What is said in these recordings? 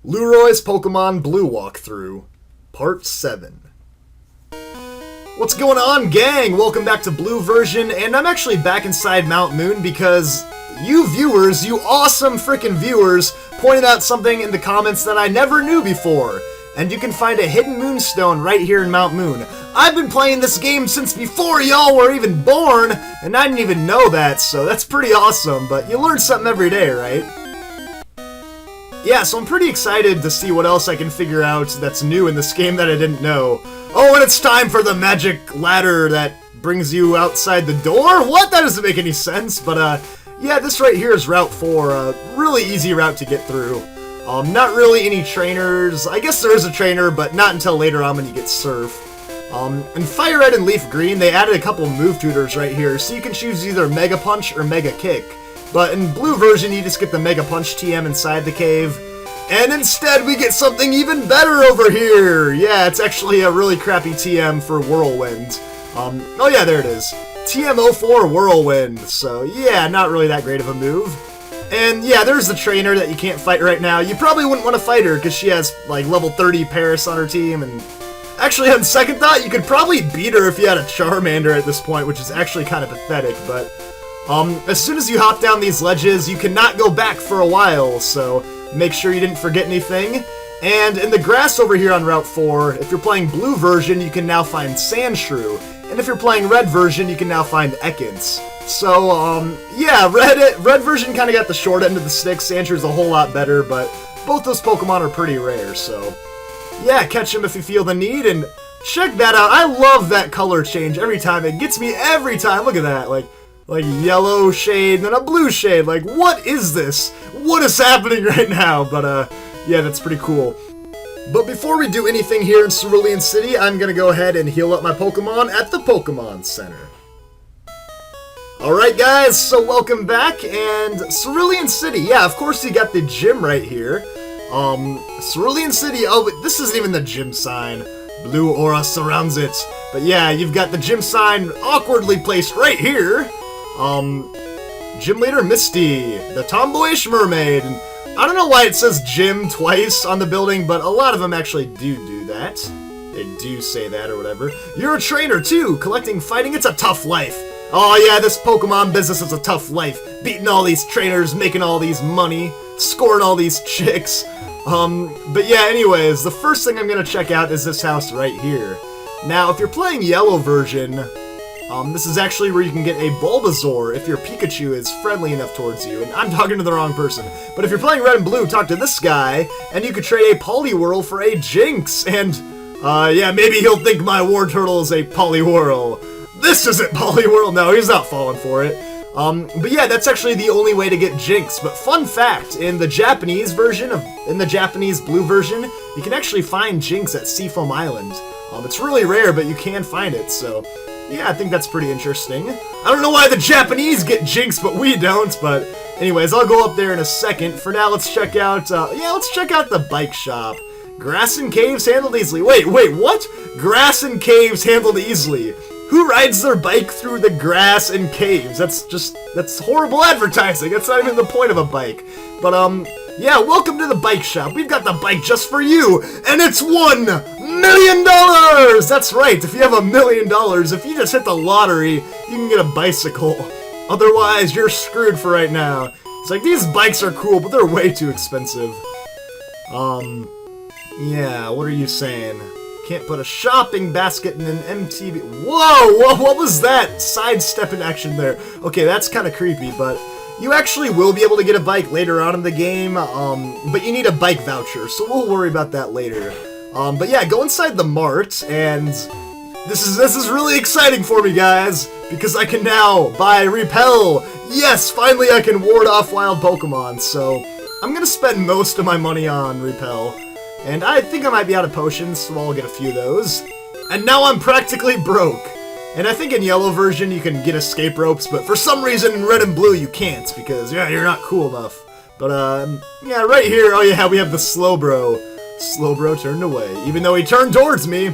Lueroi's Pokemon Blue Walkthrough, Part 7. What's going on, gang? Welcome back to Blue version, and I'm actually back inside Mount Moon because you viewers, you awesome freaking viewers, pointed out something in the comments that I never knew before. And you can find a hidden moonstone right here in Mount Moon. I've been playing this game since before y'all were even born, and I didn't even know that, so that's pretty awesome, but you learn something every day, right? Yeah, so I'm pretty excited to see what else I can figure out that's new in this game that I didn't know. Oh, and it's time for the magic ladder that brings you outside the door? What? That doesn't make any sense, but yeah, this right here is Route 4, a really easy route to get through. Not really any trainers. I guess there is a trainer, but not until later on when you get Surf. In Fire Red and Leaf Green, they added a couple move tutors right here, so you can choose either Mega Punch or Mega Kick. But in Blue version, you just get the Mega Punch TM inside the cave. And instead, we get something even better over here! Yeah, it's actually a really crappy TM for Whirlwind. Oh yeah, there it is. TM04 Whirlwind. So yeah, not really that great of a move. And yeah, there's the trainer that you can't fight right now. You probably wouldn't want to fight her because she has like level 30 Paris on her team. And actually, on second thought, you could probably beat her if you had a Charmander at this point, which is actually kind of pathetic. But as soon as you hop down these ledges, you cannot go back for a while, so make sure you didn't forget anything. And in the grass over here on Route 4, if you're playing Blue version, you can now find Sandshrew. And if you're playing Red version, you can now find Ekans. So, yeah, Red version kind of got the short end of the stick. Sandshrew's a whole lot better, but both those Pokemon are pretty rare, so yeah, catch them if you feel the need, and check that out. I love that color change every time. It gets me every time. Look at that, like yellow shade, then a blue shade. Like, what is this? What is happening right now? But, yeah, that's pretty cool. But before we do anything here in Cerulean City, I'm gonna go ahead and heal up my Pokemon at the Pokemon Center. Alright guys, so welcome back, and Cerulean City, yeah, of course you got the gym right here. Cerulean City, oh, but this isn't even the gym sign. Blue aura surrounds it. But yeah, you've got the gym sign awkwardly placed right here. Gym leader Misty, the tomboyish mermaid. And I don't know why it says gym twice on the building, but a lot of them actually do that. They do say that or whatever. You're a trainer too, collecting fighting, it's a tough life. Oh yeah, this Pokemon business is a tough life. Beating all these trainers, making all these money, scoring all these chicks. But yeah, anyways, the first thing I'm gonna check out is this house right here. Now, if you're playing Yellow version, this is actually where you can get a Bulbasaur if your Pikachu is friendly enough towards you. And I'm talking to the wrong person. But if you're playing Red and Blue, talk to this guy, and you could trade a Poliwhirl for a Jinx. And, yeah, maybe he'll think my War Turtle is a Poliwhirl. This isn't Poliwhirl. No, he's not falling for it. But yeah, that's actually the only way to get Jinx. But fun fact, in the Japanese version, in the Japanese Blue version, you can actually find Jinx at Seafoam Island. It's really rare, but you can find it, so yeah, I think that's pretty interesting. I don't know why the Japanese get Jinx, but we don't, but anyways, I'll go up there in a second. For now, let's check out, let's check out the bike shop. Grass and caves handled easily. Wait, what? Grass and caves handled easily. Who rides their bike through the grass and caves? That's horrible advertising. That's not even the point of a bike. But, yeah, welcome to the bike shop. We've got the bike just for you, and it's $1 million! That's right, if you have $1 million, if you just hit the lottery, you can get a bicycle. Otherwise, you're screwed for right now. It's like, these bikes are cool, but they're way too expensive. Yeah, what are you saying? Can't put a shopping basket in an MTB. Whoa, what was that? Sidestepping action there. Okay, that's kind of creepy, but you actually will be able to get a bike later on in the game, but you need a bike voucher, so we'll worry about that later. But yeah, go inside the mart, and this is really exciting for me, guys, because I can now buy Repel. Yes, finally I can ward off wild Pokemon, so I'm gonna spend most of my money on Repel. And I think I might be out of potions, so I'll get a few of those. And now I'm practically broke. And I think in Yellow version you can get escape ropes, but for some reason in Red and Blue you can't, because, yeah, you're not cool enough. But, yeah, right here, oh yeah, we have the Slowbro. Slowbro turned away, even though he turned towards me.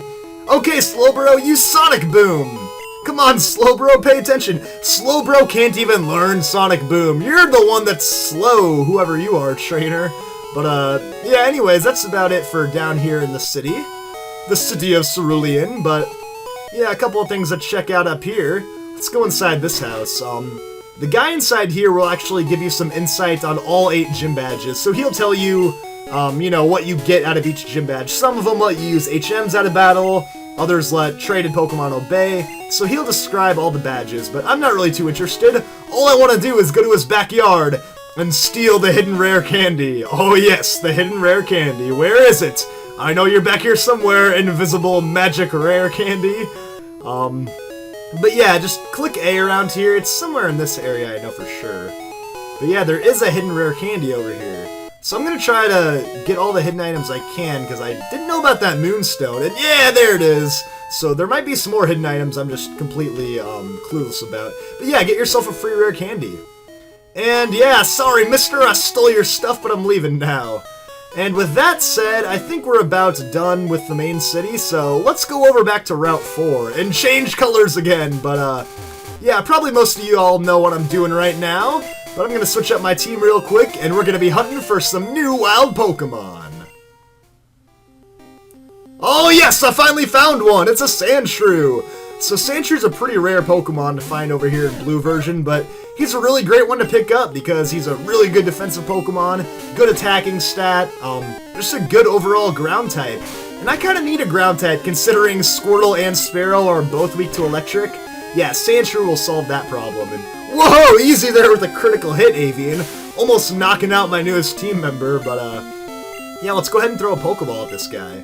Okay, Slowbro, use Sonic Boom. Come on, Slowbro, pay attention. Slowbro can't even learn Sonic Boom. You're the one that's slow, whoever you are, trainer. But, yeah, anyways, that's about it for down here in the city. The city of Cerulean, but, yeah, a couple of things to check out up here. Let's go inside this house. The guy inside here will actually give you some insight on all 8 gym badges, so he'll tell you, you know, what you get out of each gym badge. Some of them let you use HMs out of battle, others let traded Pokemon obey, so he'll describe all the badges, but I'm not really too interested. All I want to do is go to his backyard and steal the hidden rare candy. Oh yes, the hidden rare candy. Where is it? I know you're back here somewhere, invisible magic rare candy. But yeah, just click A around here. It's somewhere in this area, I know for sure. But yeah, there is a hidden rare candy over here. So I'm gonna try to get all the hidden items I can, because I didn't know about that moonstone, and yeah, there it is! So there might be some more hidden items I'm just completely clueless about. But yeah, get yourself a free rare candy. And yeah, sorry mister, I stole your stuff, but I'm leaving now. And with that said, I think we're about done with the main city, so let's go over back to Route 4 and change colors again, but yeah, probably most of you all know what I'm doing right now, but I'm gonna switch up my team real quick, and we're gonna be hunting for some new wild Pokemon. Oh yes, I finally found one! It's a Sandshrew! So Sandshrew's a pretty rare Pokemon to find over here in Blue version, but he's a really great one to pick up because he's a really good defensive Pokemon, good attacking stat, just a good overall ground type. And I kind of need a ground type considering Squirtle and Spearow are both weak to electric. Yeah, Sandshrew will solve that problem. And whoa, easy there with a critical hit, Avian. Almost knocking out my newest team member, but yeah, let's go ahead and throw a Pokeball at this guy.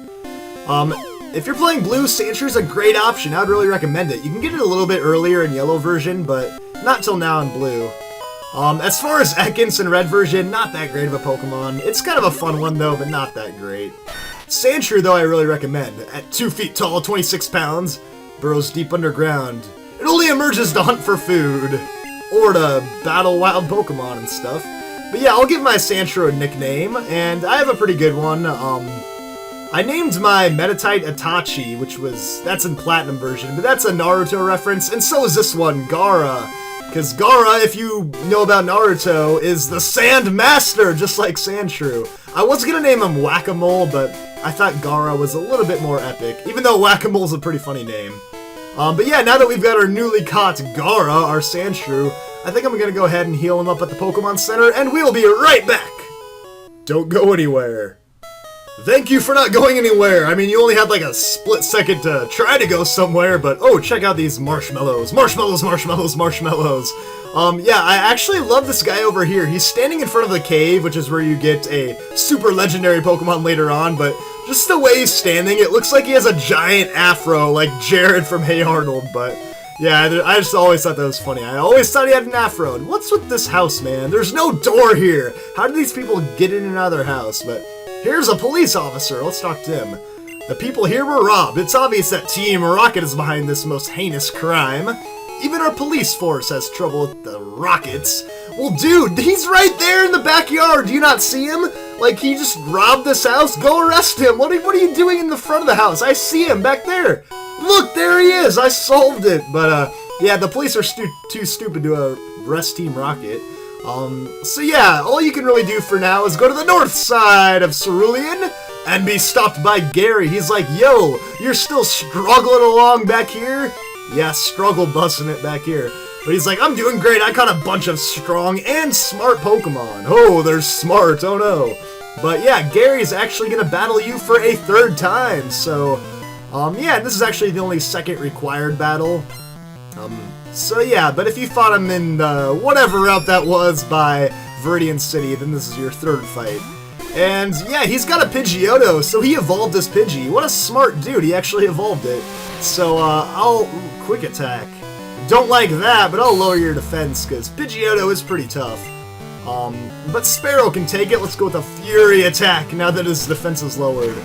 If you're playing Blue, Sandshrew's a great option. I'd really recommend it. You can get it a little bit earlier in Yellow version, but not till now in Blue. As far as Ekans in Red version, not that great of a Pokemon. It's kind of a fun one, though, but not that great. Sandshrew, though, I really recommend. At 2 feet tall, 26 pounds, burrows deep underground. It only emerges to hunt for food, or to battle wild Pokemon and stuff. But yeah, I'll give my Sandshrew a nickname, and I have a pretty good one. I named my Meditite Itachi, that's in Platinum version, but that's a Naruto reference, and so is this one, Gara. Because Gara, if you know about Naruto, is the Sand Master, just like Sandshrew. I was gonna name him Whack-A-Mole, but I thought Gara was a little bit more epic, even though Whack-A-Mole's a pretty funny name. But yeah, now that we've got our newly caught Gara, our Sandshrew, I think I'm gonna go ahead and heal him up at the Pokemon Center, and we'll be right back! Don't go anywhere. Thank you for not going anywhere. I mean, you only had like a split second to try to go somewhere, but oh, check out these marshmallows. Marshmallows, marshmallows, marshmallows. Yeah, I actually love this guy over here. He's standing in front of the cave, which is where you get a super legendary Pokemon later on, but just the way he's standing, it looks like he has a giant afro, like Jared from Hey Arnold, but yeah, I just always thought that was funny. I always thought he had an afro. And what's with this house, man? There's no door here. How do these people get in and out of their house? But here's a police officer. Let's talk to him. The people here were robbed. It's obvious that Team Rocket is behind this most heinous crime. Even our police force has trouble with the Rockets. Well, dude, he's right there in the backyard. Do you not see him? Like, he just robbed this house? Go arrest him. What are you doing in the front of the house? I see him back there. Look, there he is. I solved it. But, yeah, the police are too stupid to arrest Team Rocket. So yeah, all you can really do for now is go to the north side of Cerulean and be stopped by Gary. He's like, yo, you're still struggling along back here? Yeah, struggle busting it back here. But he's like, I'm doing great. I caught a bunch of strong and smart Pokemon. Oh, they're smart. Oh no. But yeah, Gary's actually gonna battle you for a 3rd time. So, yeah, this is actually the only 2nd required battle. So yeah, but if you fought him in whatever route that was by Viridian City, then this is your 3rd fight. And yeah, he's got a Pidgeotto, so he evolved his Pidgey. What a smart dude, he actually evolved it. So I'll quick attack. Don't like that, but I'll lower your defense, because Pidgeotto is pretty tough. But Spearow can take it. Let's go with a Fury attack, now that his defense is lowered.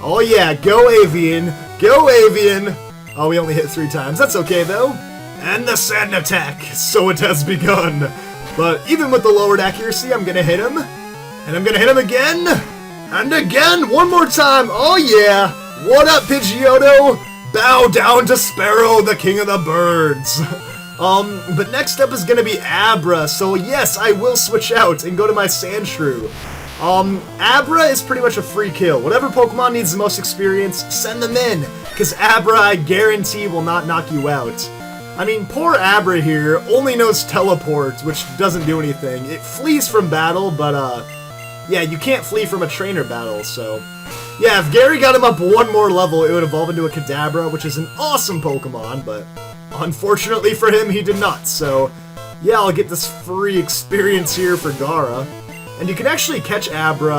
Oh yeah, go Avian! Go Avian! Oh, we only hit 3 times. That's okay, though. And the Sand attack! So it has begun. But even with the lowered accuracy, I'm gonna hit him. And I'm gonna hit him again! And again! One more time! Oh yeah! What up, Pidgeotto? Bow down to Spearow, the king of the birds! But next up is gonna be Abra, so yes, I will switch out and go to my Sandshrew. Abra is pretty much a free kill. Whatever Pokemon needs the most experience, send them in, because Abra, I guarantee, will not knock you out. I mean, poor Abra here only knows Teleport, which doesn't do anything. It flees from battle, but, yeah, you can't flee from a trainer battle, so... Yeah, if Gary got him up one more level, it would evolve into a Kadabra, which is an awesome Pokemon, but unfortunately for him, he did not, so... Yeah, I'll get this free experience here for Gara. And you can actually catch Abra,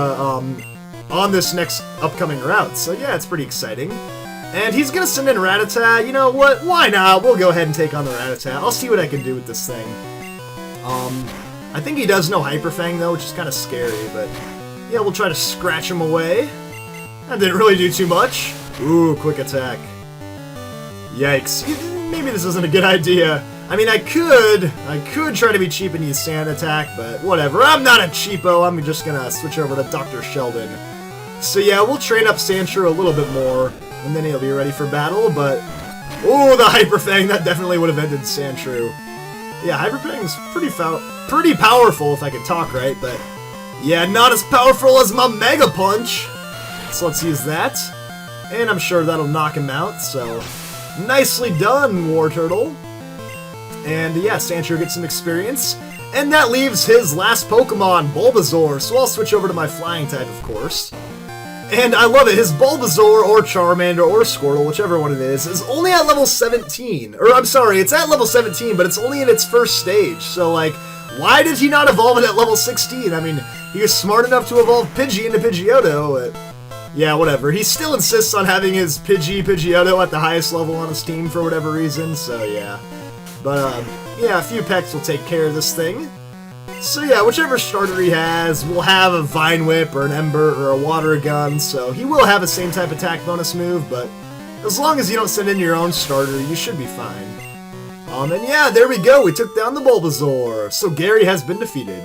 on this next upcoming route, so yeah, it's pretty exciting. And he's gonna send in Rattata. You know what? Why not? We'll go ahead and take on the Rattata. I'll see what I can do with this thing. I think he does know Hyper Fang, though, which is kind of scary, but... Yeah, we'll try to scratch him away. That didn't really do too much. Ooh, quick attack. Yikes. Maybe this isn't a good idea. I mean, I could try to be cheap and use Sand Attack, but whatever. I'm not a cheapo. I'm just gonna switch over to Dr. Sheldon. So yeah, we'll train up Sandshrew a little bit more, and then he'll be ready for battle, but... Ooh, the Hyper Fang, that definitely would have ended Sandshrew. Yeah, Hyper Fang's pretty powerful, if I could talk right, but... Yeah, not as powerful as my Mega Punch! So let's use that. And I'm sure that'll knock him out, so... Nicely done, War Turtle. And yeah, Sandshrew gets some experience. And that leaves his last Pokemon, Bulbasaur, so I'll switch over to my flying type, of course. And I love it, his Bulbasaur, or Charmander, or Squirtle, whichever one it is only at level 17. Or, I'm sorry, it's at level 17, but it's only in its first stage. So, like, why did he not evolve it at level 16? I mean, he was smart enough to evolve Pidgey into Pidgeotto, but... Yeah, whatever. He still insists on having his Pidgeotto at the highest level on his team for whatever reason, so yeah. But, yeah, a few pecks will take care of this thing. So yeah, whichever starter he has will have a Vine Whip or an Ember or a Water Gun, so he will have the same type attack bonus move, but as long as you don't send in your own starter, you should be fine. And yeah, there we go, we took down the Bulbasaur, so Gary has been defeated.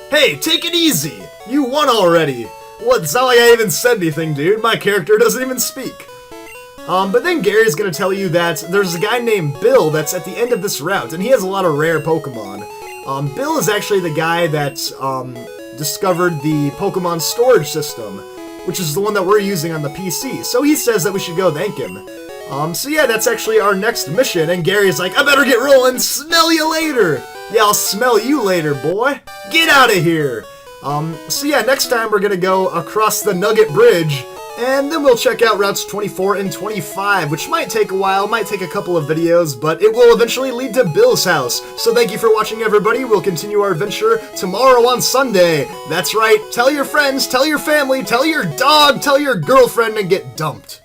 Hey, take it easy! You won already! Well, it's not like I even said anything, dude, my character doesn't even speak. But then Gary's gonna tell you that there's a guy named Bill that's at the end of this route, and he has a lot of rare Pokemon. Bill is actually the guy that, discovered the Pokemon storage system, which is the one that we're using on the PC, so he says that we should go thank him. So yeah, that's actually our next mission, and Gary's like, I better get rolling, smell you later! Yeah, I'll smell you later, boy! Get out of here! So yeah, next time we're gonna go across the Nugget Bridge, and then we'll check out routes 24 and 25, which might take a while, might take a couple of videos, but it will eventually lead to Bill's house. So thank you for watching, everybody. We'll continue our adventure tomorrow on Sunday. That's right, tell your friends, tell your family, tell your dog, tell your girlfriend, and get dumped.